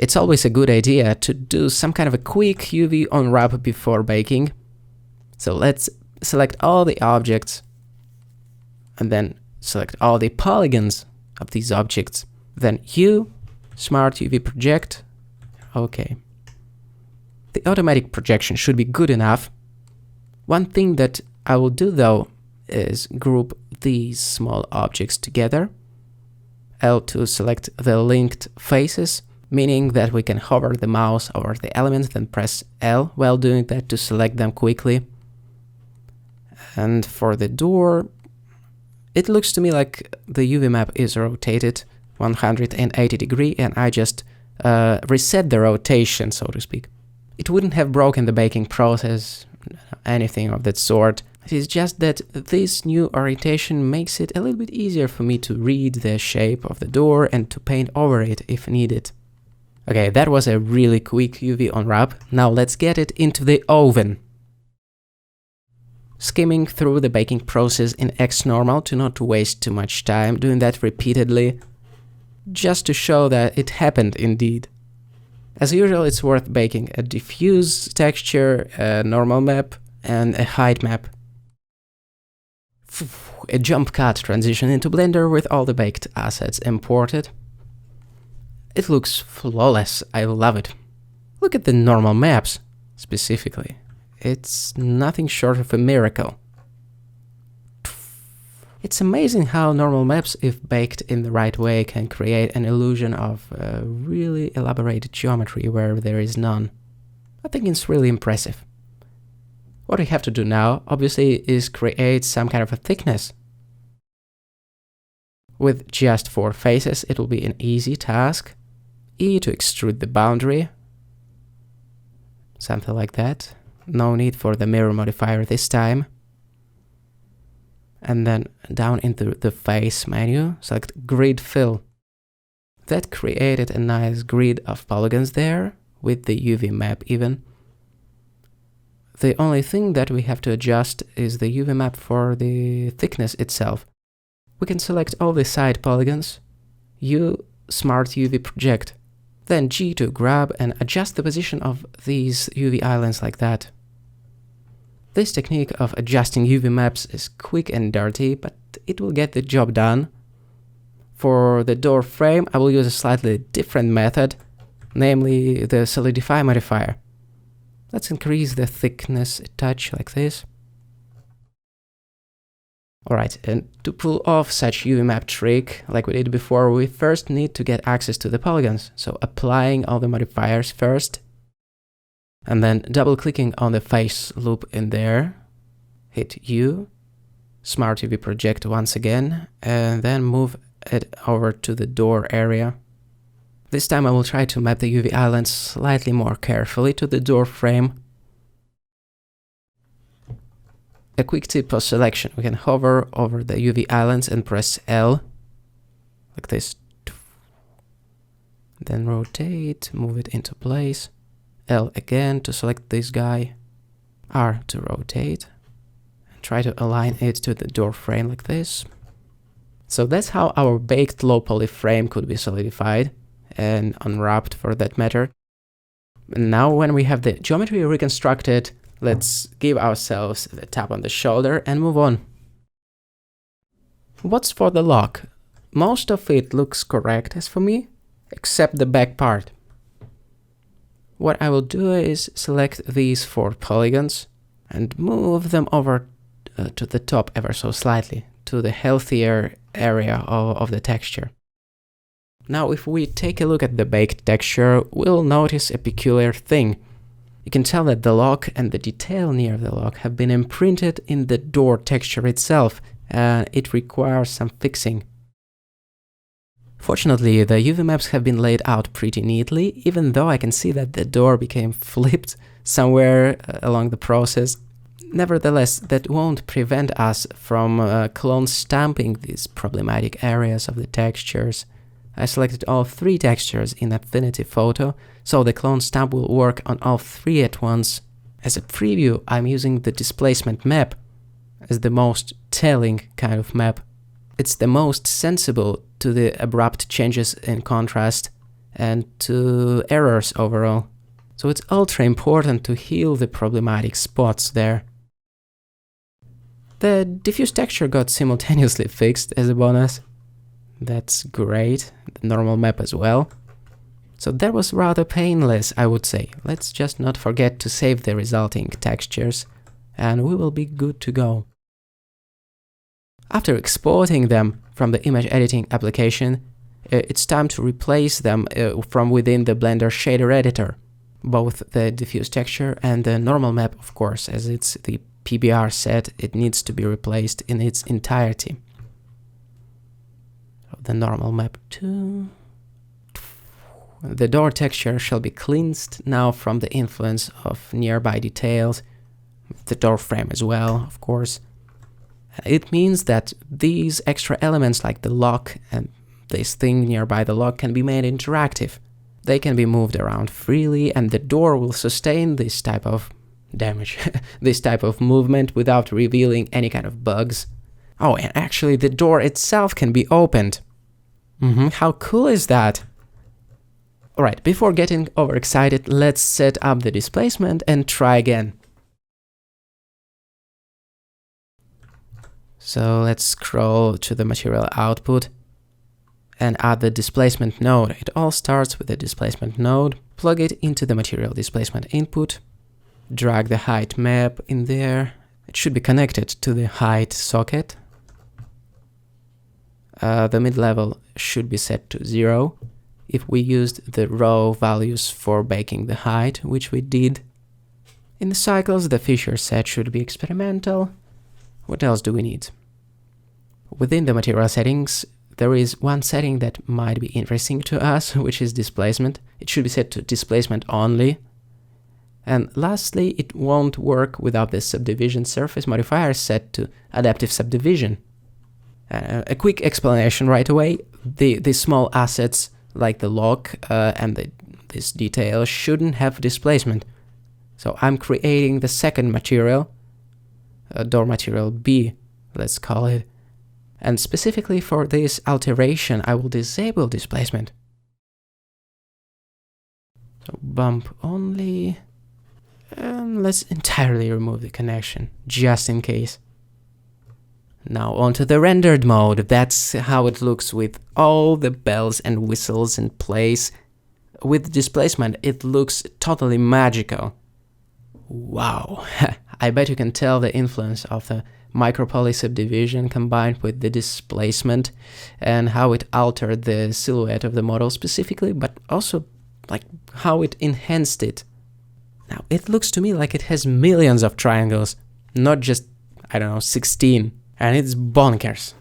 It's always a good idea to do some kind of a quick UV unwrap before baking. So let's select all the objects and then select all the polygons of these objects. Then Smart UV Project. Okay. The automatic projection should be good enough. One thing that I will do though is group these small objects together. L to select the linked faces, meaning that we can hover the mouse over the element, then press L while doing that to select them quickly. And for the door, it looks to me like the UV map is rotated 180 degrees, and I just reset the rotation, so to speak. It wouldn't have broken the baking process, anything of that sort. It is just that this new orientation makes it a little bit easier for me to read the shape of the door and to paint over it if needed. Okay, that was a really quick UV unwrap. Now let's get it into the oven. Skimming through the baking process in X normal to not waste too much time, doing that repeatedly, just to show that it happened indeed. As usual, it's worth baking a diffuse texture, a normal map, and a height map. A jump cut transition into Blender with all the baked assets imported. It looks flawless, I love it. Look at the normal maps, specifically. It's nothing short of a miracle. It's amazing how normal maps, if baked in the right way, can create an illusion of really elaborate geometry where there is none. I think it's really impressive. What we have to do now, obviously, is create some kind of a thickness. With just 4 faces, it will be an easy task. E to extrude the boundary. Something like that. No need for the mirror modifier this time. And then down into the face menu, select Grid Fill. That created a nice grid of polygons there, with the UV map even. The only thing that we have to adjust is the UV map for the thickness itself. We can select all the side polygons, Smart UV Project, then G to grab and adjust the position of these UV islands like that. This technique of adjusting UV maps is quick and dirty, but it will get the job done. For the door frame, I will use a slightly different method, namely the Solidify modifier. Let's increase the thickness a touch like this. Alright, and to pull off such UV map trick, like we did before, we first need to get access to the polygons. So applying all the modifiers first, and then double-clicking on the face loop in there, hit U, Smart UV Project once again, and then move it over to the door area. This time I will try to map the UV islands slightly more carefully to the door frame. A quick tip for selection: we can hover over the UV islands and press L, like this. Then rotate, move it into place. L again to select this guy. R to rotate. And try to align it to the door frame like this. So that's how our baked low poly frame could be solidified and unwrapped for that matter. And now when we have the geometry reconstructed, let's give ourselves a tap on the shoulder and move on. What's for the lock? Most of it looks correct as for me, except the back part. What I will do is select these 4 polygons and move them over to the top ever so slightly, to the healthier area of the texture. Now if we take a look at the baked texture, we'll notice a peculiar thing. You can tell that the lock and the detail near the lock have been imprinted in the door texture itself, and it requires some fixing. Fortunately, the UV maps have been laid out pretty neatly, even though I can see that the door became flipped somewhere along the process. Nevertheless, that won't prevent us from clone stamping these problematic areas of the textures. I selected all 3 textures in Affinity Photo, so the clone stamp will work on all 3 at once. As a preview, I'm using the displacement map as the most telling kind of map. It's the most sensible to the abrupt changes in contrast, and to errors overall. So it's ultra important to heal the problematic spots there. The diffuse texture got simultaneously fixed as a bonus. That's great. The normal map as well. So that was rather painless, I would say. Let's just not forget to save the resulting textures, and we will be good to go. After exporting them from the image editing application, it's time to replace them from within the Blender shader editor. Both the diffuse texture and the normal map, of course, as it's the PBR set, it needs to be replaced in its entirety. So the normal map too. The door texture shall be cleansed now from the influence of nearby details, the door frame as well, of course. It means that these extra elements like the lock and this thing nearby the lock can be made interactive. They can be moved around freely, and the door will sustain this type of damage, this type of movement without revealing any kind of bugs. Oh, and actually the door itself can be opened. How cool is that? Alright, before getting overexcited, let's set up the displacement and try again. So let's scroll to the material output and add the displacement node. It all starts with the displacement node. Plug it into the material displacement input. Drag the height map in there. It should be connected to the height socket. The mid-level should be set to 0. If we used the raw values for baking the height, which we did. In the cycles, the feature set should be experimental. What else do we need? Within the material settings, there is one setting that might be interesting to us, which is displacement. It should be set to displacement only. And lastly, it won't work without the subdivision surface modifier set to adaptive subdivision. A quick explanation right away. The small assets like the lock and this detail shouldn't have displacement. So I'm creating the second material, door material B, let's call it. And specifically for this alteration, I will disable displacement. So bump only. Let's entirely remove the connection, just in case. Now onto the rendered mode. That's how it looks with all the bells and whistles in place. With displacement, it looks totally magical. Wow. I bet you can tell the influence of the micropoly subdivision combined with the displacement and how it altered the silhouette of the model specifically, but also like how it enhanced it. Now, it looks to me like it has millions of triangles, not just, I don't know, 16. And it's bonkers.